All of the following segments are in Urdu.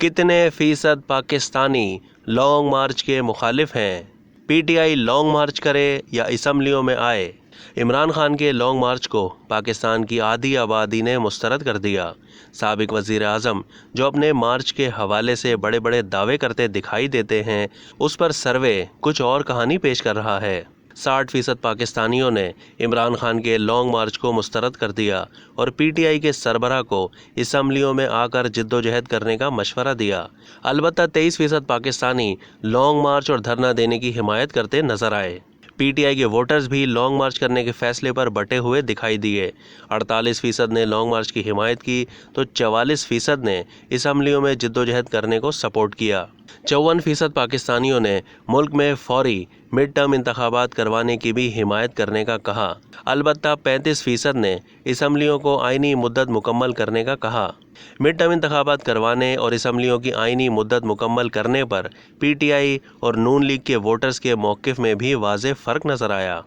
کتنے فیصد پاکستانی لانگ مارچ کے مخالف ہیں؟ P T I long march کرے یا اسمبلیوں میں آئے؟ عمران خان کے لانگ مارچ کو پاکستان کی آدھی آبادی نے مسترد کر دیا۔ سابق وزیر اعظم جو اپنے مارچ کے حوالے سے بڑے بڑے دعوے کرتے دکھائی دیتے ہیں، اس پر سروے کچھ اور کہانی پیش کر رہا ہے۔ 60% پاکستانیوں نے عمران خان کے لانگ مارچ کو مسترد کر دیا اور پی ٹی آئی کے سربراہ کو اسمبلیوں میں آ کر جد و جہد کرنے کا مشورہ دیا۔ البتہ 23% پاکستانی لانگ مارچ اور دھرنا دینے کی حمایت کرتے نظر آئے۔ پی ٹی آئی کے ووٹرز بھی لانگ مارچ کرنے کے فیصلے پر بٹے ہوئے دکھائی دیے۔ 48% نے لانگ مارچ کی حمایت کی تو 44% نے اسمبلیوں میں جد و جہد کرنے کو سپورٹ کیا۔ 54% پاکستانیوں نے ملک میں فوری مڈ ٹرم انتخابات کروانے کی بھی حمایت کرنے کا کہا۔ البتہ 35% نے اسمبلیوں کو آئینی مدت مکمل کرنے کا کہا۔ مڈ ٹرم انتخابات کروانے اور اسمبلیوں کی آئینی مدت مکمل کرنے پر پی ٹی آئی اور نون لیگ کے ووٹرز کے موقف میں بھی واضح فرق نظر آیا۔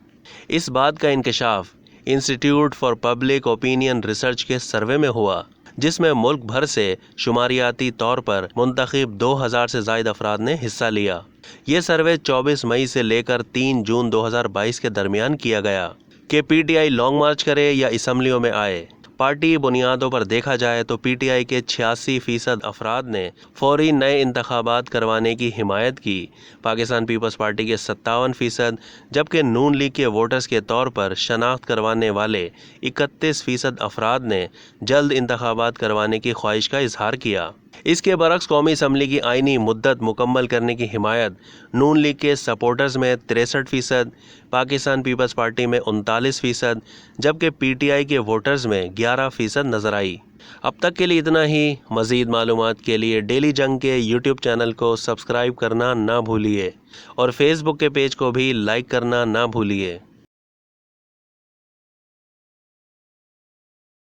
اس بات کا انکشاف institute for public opinion research کے سروے میں ہوا، جس میں ملک بھر سے شماریاتی طور پر منتخب 2000 سے زائد افراد نے حصہ لیا۔ یہ سروے 24 مئی سے لے کر 3 جون 2022 کے درمیان کیا گیا کہ P T I long march کرے یا اسمبلیوں میں آئے۔ پارٹی بنیادوں پر دیکھا جائے تو پی ٹی آئی کے 86% افراد نے فوری نئے انتخابات کروانے کی حمایت کی، پاکستان پیپلز پارٹی کے 57%، جبکہ نون لیگ کے ووٹرز کے طور پر شناخت کروانے والے 31% افراد نے جلد انتخابات کروانے کی خواہش کا اظہار کیا۔ اس کے برعکس قومی اسمبلی کی آئینی مدت مکمل کرنے کی حمایت نون لیگ کے سپورٹرز میں 63%، پاکستان پیپلز پارٹی میں 39%، جبکہ پی ٹی آئی کے ووٹرز میں 11% نظر آئی۔ اب تک کے لیے اتنا ہی۔ مزید معلومات کے لیے ڈیلی جنگ کے یوٹیوب چینل کو سبسکرائب کرنا نہ بھولیے اور فیس بک کے پیج کو بھی لائک کرنا نہ بھولیے۔